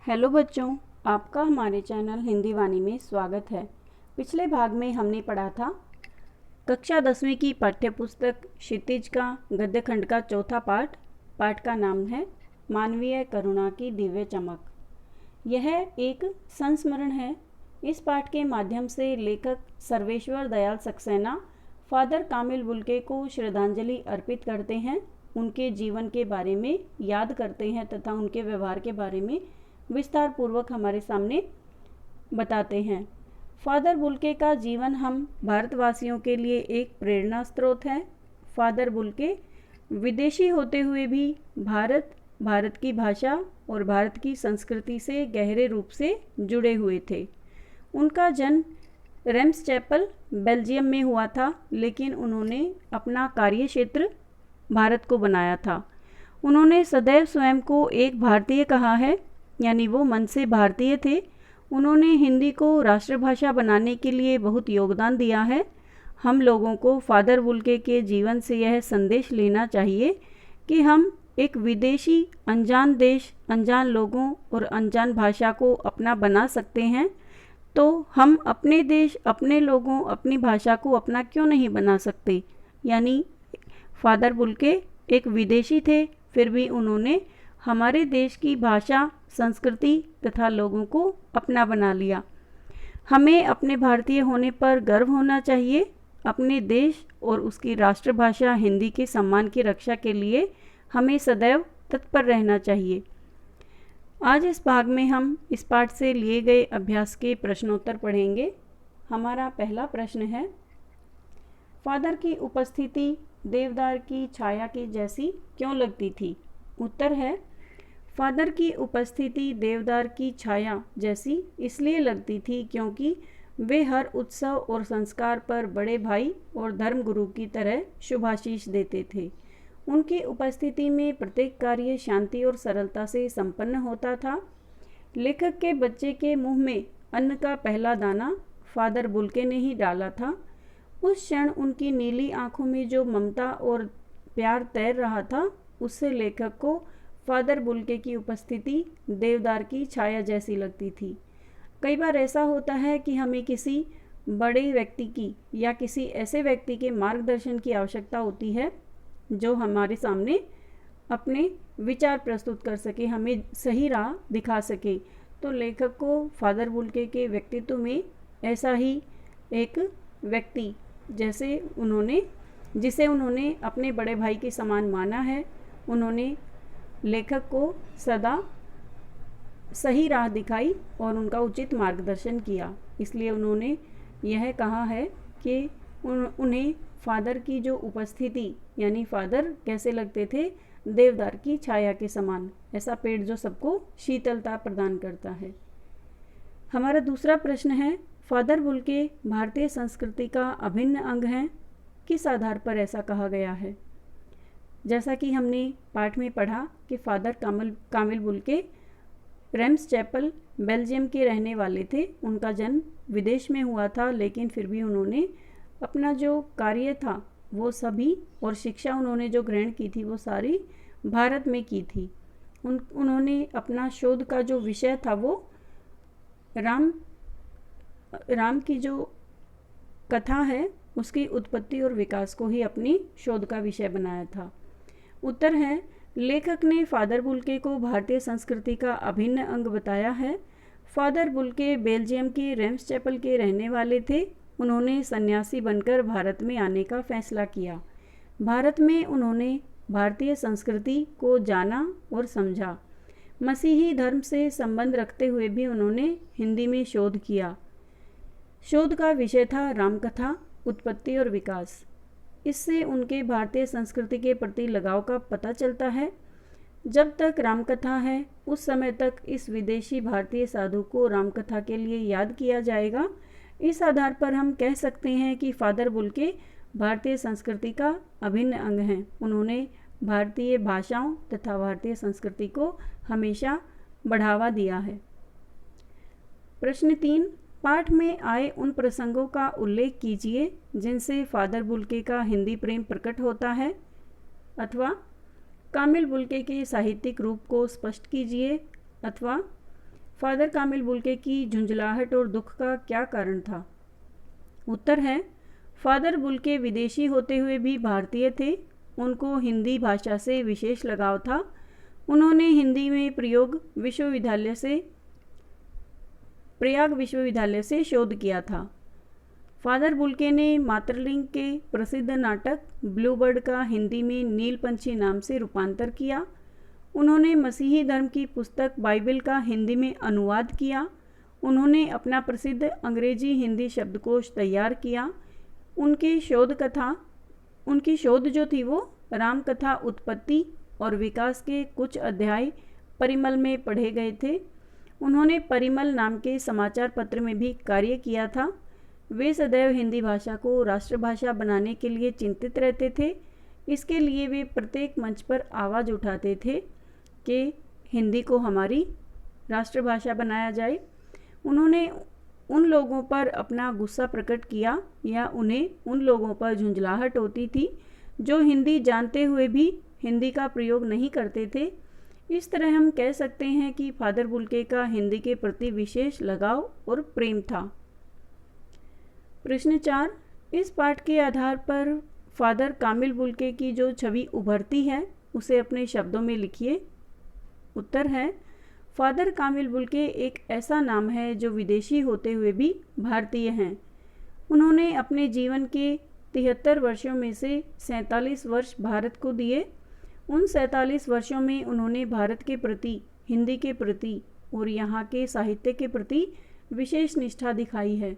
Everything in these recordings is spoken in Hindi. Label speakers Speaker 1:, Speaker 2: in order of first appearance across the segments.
Speaker 1: हेलो बच्चों, आपका हमारे चैनल हिंदी वाणी में स्वागत है। पिछले भाग में हमने पढ़ा था कक्षा 10वीं की पाठ्यपुस्तक क्षितिज का गद्य खंड का चौथा पाठ का नाम है मानवीय करुणा की दिव्य चमक। यह एक संस्मरण है। इस पाठ के माध्यम से लेखक Sarveshwar Dayal Saxena father Camille Bulcke को श्रद्धांजलि अर्पित करते हैं, उनके जीवन के बारे में याद करते हैं तथा उनके व्यवहार के बारे में विस्तार पूर्वक हमारे सामने बताते हैं। फादर बुल्के का जीवन हम भारतवासियों के लिए एक प्रेरणा स्रोत है। फादर बुल्के विदेशी होते हुए भी भारत की भाषा और भारत की संस्कृति से गहरे रूप से जुड़े हुए थे। उनका जन्म रेम्स चैपल बेल्जियम में हुआ था, लेकिन उन्होंने अपना कार्य क्षेत्र भारत को बनाया था। उन्होंने सदैव स्वयं को एक भारतीय कहा है, यानी वो मन से भारतीय थे। उन्होंने हिंदी को राष्ट्रभाषा बनाने के लिए बहुत योगदान दिया है। हम लोगों को फादर बुल्के के जीवन से यह संदेश लेना चाहिए कि हम एक विदेशी अनजान देश, अनजान लोगों और अनजान भाषा को अपना बना सकते हैं, तो हम अपने देश, अपने लोगों, अपनी भाषा को अपना क्यों नहीं बना सकते। यानी फादर बुल्के एक विदेशी थे, फिर भी उन्होंने हमारे देश की भाषा, संस्कृति तथा लोगों को अपना बना लिया। हमें अपने भारतीय होने पर गर्व होना चाहिए। अपने देश और उसकी राष्ट्रभाषा हिंदी के सम्मान की रक्षा के लिए हमें सदैव तत्पर रहना चाहिए। आज इस भाग में हम इस पाठ से लिए गए अभ्यास के प्रश्नोत्तर पढ़ेंगे। हमारा पहला प्रश्न है, फादर की उपस्थिति देवदार की छाया की जैसी क्यों लगती थी? उत्तर है, फादर की उपस्थिति देवदार की छाया जैसी इसलिए लगती थी क्योंकि वे हर उत्सव और संस्कार पर बड़े भाई और धर्मगुरु की तरह शुभाशीष देते थे। उनकी उपस्थिति में प्रत्येक कार्य शांति और सरलता से संपन्न होता था। लेखक के बच्चे के मुंह में अन्न का पहला दाना फादर बुल्के ने ही डाला था। उस क्षण उनकी नीली आंखों में जो ममता और प्यार तैर रहा था, उससे लेखक को फादर बुल्के की उपस्थिति देवदार की छाया जैसी लगती थी। कई बार ऐसा होता है कि हमें किसी बड़े व्यक्ति की या किसी ऐसे व्यक्ति के मार्गदर्शन की आवश्यकता होती है जो हमारे सामने अपने विचार प्रस्तुत कर सके, हमें सही राह दिखा सके। तो लेखक को फादर बुल्के के व्यक्तित्व में ऐसा ही एक व्यक्ति जिसे उन्होंने अपने बड़े भाई के समान माना है, उन्होंने लेखक को सदा सही राह दिखाई और उनका उचित मार्गदर्शन किया। इसलिए उन्होंने यह कहा है कि उन्हें फादर की जो उपस्थिति, यानी फादर कैसे लगते थे? देवदार की छाया के समान, ऐसा पेड़ जो सबको शीतलता प्रदान करता है। हमारा दूसरा प्रश्न है, फादर बुल्के भारतीय संस्कृति का अभिन्न अंग हैं। किस आधार पर ऐसा कहा गया है? जैसा कि हमने पाठ में पढ़ा कि father Camille Bulcke Ramskapelle Belgium के रहने वाले थे। उनका जन्म विदेश में हुआ था, लेकिन फिर भी उन्होंने अपना जो कार्य था वो सभी, और शिक्षा उन्होंने जो ग्रहण की थी वो सारी भारत में की थी। उन्होंने अपना शोध का जो विषय था वो राम की जो कथा है उसकी उत्पत्ति और विकास को ही अपनी शोध का विषय बनाया था। उत्तर है, लेखक ने फादर बुल्के को भारतीय संस्कृति का अभिन्न अंग बताया है। फादर बुल्के बेल्जियम के रेम्स चैपल के रहने वाले थे। उन्होंने सन्यासी बनकर भारत में आने का फैसला किया। भारत में उन्होंने भारतीय संस्कृति को जाना और समझा। मसीही धर्म से संबंध रखते हुए भी उन्होंने हिंदी में शोध किया। शोध का विषय था रामकथा, उत्पत्ति और विकास। इससे उनके भारतीय संस्कृति के प्रति लगाव का पता चलता है। जब तक रामकथा है, उस समय तक इस विदेशी भारतीय साधु को रामकथा के लिए याद किया जाएगा। इस आधार पर हम कह सकते हैं कि फादर बुल्के भारतीय संस्कृति का अभिन्न अंग हैं। उन्होंने भारतीय भाषाओं तथा भारतीय संस्कृति को हमेशा बढ़ावा दिया है। प्रश्न 3, पाठ में आए उन प्रसंगों का उल्लेख कीजिए जिनसे फादर बुल्के का हिंदी प्रेम प्रकट होता है, अथवा कामिल बुल्के के साहित्यिक रूप को स्पष्ट कीजिए, अथवा फादर कामिल बुल्के की झुंझलाहट और दुख का क्या कारण था? उत्तर है, फादर बुल्के विदेशी होते हुए भी भारतीय थे। उनको हिंदी भाषा से विशेष लगाव था। उन्होंने हिंदी में प्रयाग विश्वविद्यालय से शोध किया था। फादर बुल्के ने मातृलिंग के प्रसिद्ध नाटक ब्लू बर्ड का हिंदी में नीलपंछी नाम से रूपांतर किया। उन्होंने मसीही धर्म की पुस्तक बाइबल का हिंदी में अनुवाद किया। उन्होंने अपना प्रसिद्ध अंग्रेजी हिंदी शब्दकोश तैयार किया। उनकी शोध जो थी वो राम कथा उत्पत्ति और विकास के कुछ अध्याय परिमल में पढ़े गए थे। उन्होंने परिमल नाम के समाचार पत्र में भी कार्य किया था। वे सदैव हिंदी भाषा को राष्ट्रभाषा बनाने के लिए चिंतित रहते थे। इसके लिए वे प्रत्येक मंच पर आवाज़ उठाते थे कि हिंदी को हमारी राष्ट्रभाषा बनाया जाए। उन्होंने उन लोगों पर अपना गुस्सा प्रकट किया या उन्हें उन लोगों पर झुंझलाहट होती थी जो हिंदी जानते हुए भी हिंदी का प्रयोग नहीं करते थे। इस तरह हम कह सकते हैं कि फादर बुल्के का हिंदी के प्रति विशेष लगाव और प्रेम था। प्रश्न 4, इस पाठ के आधार पर फादर कामिल बुल्के की जो छवि उभरती है उसे अपने शब्दों में लिखिए। उत्तर है, फादर कामिल बुल्के एक ऐसा नाम है जो विदेशी होते हुए भी भारतीय हैं। उन्होंने अपने जीवन के 73 वर्षों में से 47 वर्ष भारत को दिए। उन 47 वर्षों में उन्होंने भारत के प्रति, हिंदी के प्रति और यहाँ के साहित्य के प्रति विशेष निष्ठा दिखाई है।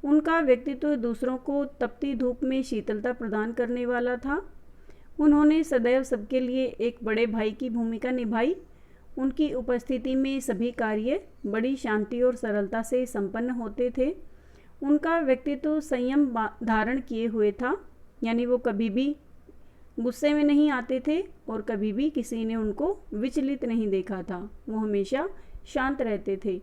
Speaker 1: उनका व्यक्तित्व दूसरों को तपती धूप में शीतलता प्रदान करने वाला था। उन्होंने सदैव सबके लिए एक बड़े भाई की भूमिका निभाई। उनकी उपस्थिति में सभी कार्य बड़ी शांति और सरलता से संपन्न होते थे। उनका व्यक्तित्व संयम धारण किए हुए था, यानी वो कभी भी गुस्से में नहीं आते थे और कभी भी किसी ने उनको विचलित नहीं देखा था। वो हमेशा शांत रहते थे।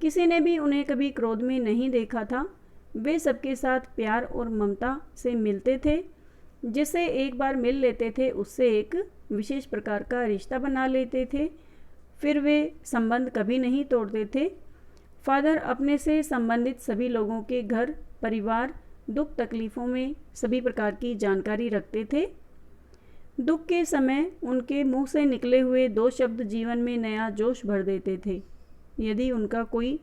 Speaker 1: किसी ने भी उन्हें कभी क्रोध में नहीं देखा था। वे सबके साथ प्यार और ममता से मिलते थे। जिससे एक बार मिल लेते थे उससे एक विशेष प्रकार का रिश्ता बना लेते थे। फिर वे संबंध कभी नहीं तोड़ते थे। फादर अपने से संबंधित सभी लोगों के घर परिवार दुख तकलीफ़ों में सभी प्रकार की जानकारी रखते थे। दुख के समय उनके मुंह से निकले हुए 2 शब्द जीवन में नया जोश भर देते थे। यदि उनका कोई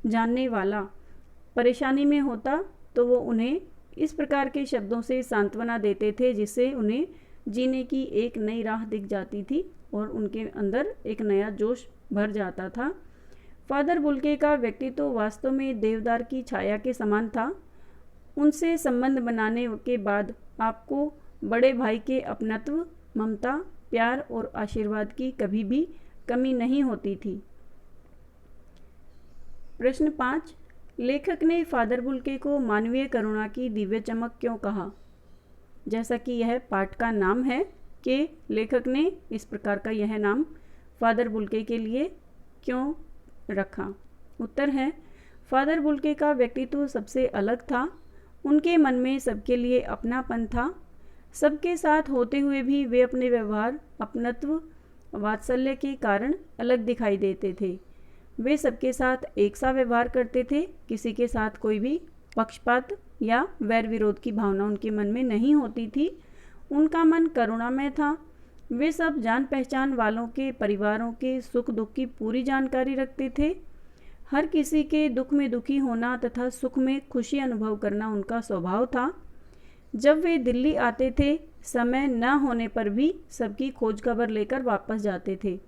Speaker 1: जानने वाला परेशानी में होता तो वो उन्हें इस प्रकार के शब्दों से सांत्वना देते थे जिससे उन्हें जीने की एक नई राह दिख जाती थी और उनके अंदर एक नया जोश भर जाता था। फादर बुल्के का व्यक्तित्व वास्तव में देवदार की छाया के समान था। उनसे संबंध बनाने के बाद आपको बड़े भाई के अपनत्व, ममता, प्यार और आशीर्वाद की कभी भी कमी नहीं होती थी। प्रश्न 5, लेखक ने फादर बुल्के को मानवीय करुणा की दिव्य चमक क्यों कहा? जैसा कि यह पाठ का नाम है कि लेखक ने इस प्रकार का यह नाम फादर बुल्के के लिए क्यों रखा। उत्तर है, फादर बुल्के का व्यक्तित्व सबसे अलग था। उनके मन में सबके लिए अपनापन था। सबके साथ होते हुए भी वे अपने व्यवहार, अपनत्व, वात्सल्य के कारण अलग दिखाई देते थे। वे सबके साथ एक सा व्यवहार करते थे। किसी के साथ कोई भी पक्षपात या वैर विरोध की भावना उनके मन में नहीं होती थी। उनका मन करुणामय था। वे सब जान पहचान वालों के परिवारों के सुख दुख की पूरी जानकारी रखते थे। हर किसी के दुख में दुखी होना तथा सुख में खुशी अनुभव करना उनका स्वभाव था। जब वे दिल्ली आते थे, समय न होने पर भी सबकी खोज खबर लेकर वापस जाते थे।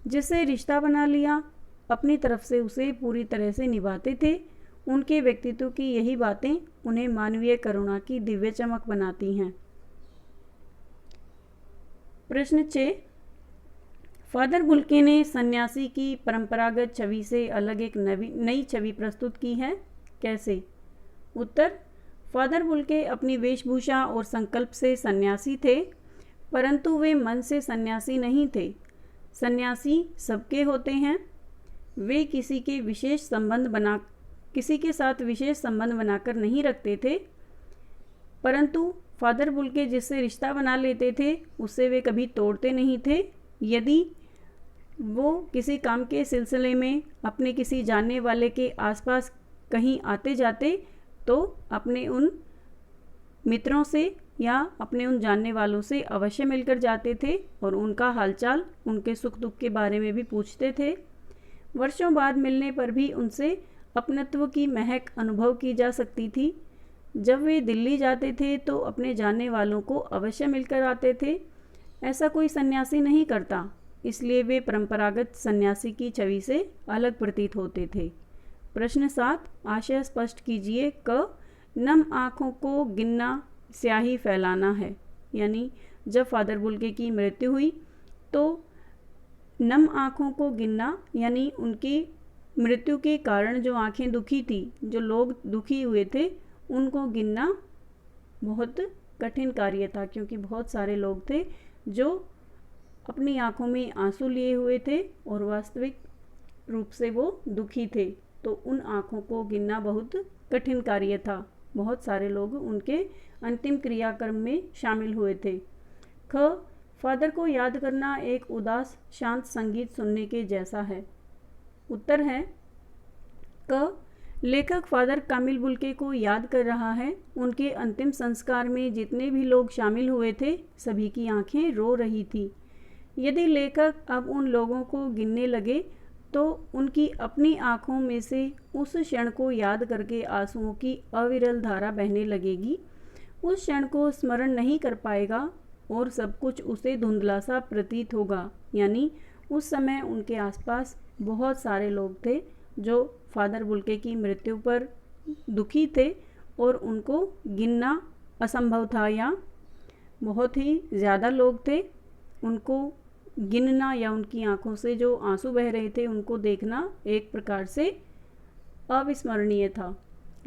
Speaker 1: जिससे रिश्ता बना लिया, अपनी तरफ से उसे पूरी तरह से निभाते थे। उनके व्यक्तित्व की यही बातें उन्हें मानवीय करुणा की दिव्य चमक बनाती हैं। प्रश्न 6, फादर बुल्के ने सन्यासी की परंपरागत छवि से अलग एक नई छवि प्रस्तुत की है। कैसे? उत्तर, फादर बुल्के अपनी वेशभूषा और संकल्प से सन्यासी थे, परंतु वे मन से सन्यासी नहीं थे। सन्यासी सबके होते हैं। वे किसी के साथ विशेष संबंध बनाकर नहीं रखते थे, परंतु फादर बुल्के जिससे रिश्ता बना लेते थे उससे वे कभी तोड़ते नहीं थे। यदि वो किसी काम के सिलसिले में अपने किसी जानने वाले के आसपास कहीं आते जाते तो अपने उन मित्रों से या अपने उन जानने वालों से अवश्य मिलकर जाते थे और उनका हालचाल, उनके सुख दुख के बारे में भी पूछते थे। वर्षों बाद मिलने पर भी उनसे अपनत्व की महक अनुभव की जा सकती थी। जब वे दिल्ली जाते थे तो अपने जानने वालों को अवश्य मिलकर आते थे। ऐसा कोई सन्यासी नहीं करता, इसलिए वे परंपरागत सन्यासी की छवि से अलग प्रतीत होते थे। प्रश्न 7, आशय स्पष्ट कीजिए। क, नम आँखों को गिनना स्याही फैलाना है। यानी जब फादर बुल्के की मृत्यु हुई तो नम आँखों को गिनना, यानी उनकी मृत्यु के कारण जो आँखें दुखी थी, जो लोग दुखी हुए थे, उनको गिनना बहुत कठिन कार्य था, क्योंकि बहुत सारे लोग थे जो अपनी आँखों में आंसू लिए हुए थे और वास्तविक रूप से वो दुखी थे। तो उन आँखों को गिनना बहुत कठिन कार्य था। बहुत सारे लोग उनके अंतिम क्रियाक्रम में शामिल हुए थे। ख, फादर को याद करना एक उदास शांत संगीत सुनने के जैसा है। उत्तर है क, लेखक फादर कामिल बुल्के को याद कर रहा है। उनके अंतिम संस्कार में जितने भी लोग शामिल हुए थे, सभी की आंखें रो रही थी। यदि लेखक अब उन लोगों को गिनने लगे तो उनकी अपनी आंखों में से उस क्षण को याद करके आंसुओं की अविरल धारा बहने लगेगी। उस क्षण को स्मरण नहीं कर पाएगा और सब कुछ उसे धुंधला सा प्रतीत होगा। यानी उस समय उनके आसपास बहुत सारे लोग थे जो फादर बुल्के की मृत्यु पर दुखी थे और उनको गिनना असंभव था, या बहुत ही ज़्यादा लोग थे। उनको गिनना या उनकी आंखों से जो आंसू बह रहे थे उनको देखना एक प्रकार से अविस्मरणीय था।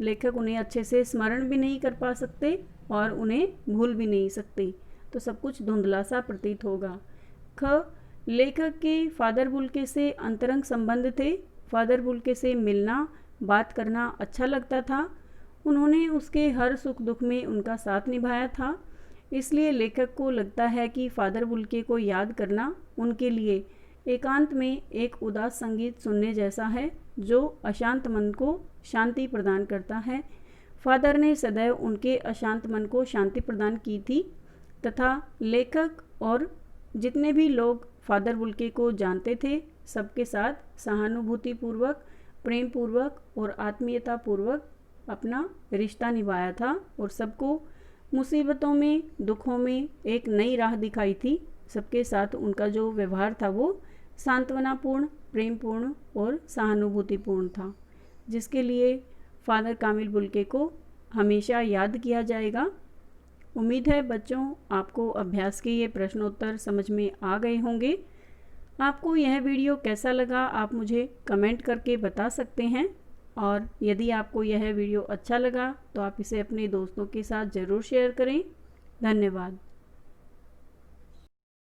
Speaker 1: लेखक उन्हें अच्छे से स्मरण भी नहीं कर पा सकते और उन्हें भूल भी नहीं सकते, तो सब कुछ धुंधला सा प्रतीत होगा। ख, लेखक के फादर बुल्के से अंतरंग संबंध थे। फादर बुल्के से मिलना, बात करना अच्छा लगता था। उन्होंने उसके हर सुख दुख में उनका साथ निभाया था। इसलिए लेखक को लगता है कि फादर बुल्के को याद करना उनके लिए एकांत में एक उदास संगीत सुनने जैसा है जो अशांत मन को शांति प्रदान करता है। फादर ने सदैव उनके अशांत मन को शांति प्रदान की थी तथा लेखक और जितने भी लोग फादर बुल्के को जानते थे सबके साथ सहानुभूतिपूर्वक, प्रेम पूर्वक और आत्मीयता पूर्वक अपना रिश्ता निभाया था और सबको मुसीबतों में, दुखों में एक नई राह दिखाई थी। सबके साथ उनका जो व्यवहार था वो सांत्वनापूर्ण, प्रेमपूर्ण और सहानुभूतिपूर्ण था, जिसके लिए फादर कामिल बुल्के को हमेशा याद किया जाएगा। उम्मीद है बच्चों आपको अभ्यास के ये प्रश्नोत्तर समझ में आ गए होंगे। आपको यह वीडियो कैसा लगा आप मुझे कमेंट करके बता सकते हैं, और यदि आपको यह वीडियो अच्छा लगा तो आप इसे अपने दोस्तों के साथ ज़रूर शेयर करें। धन्यवाद।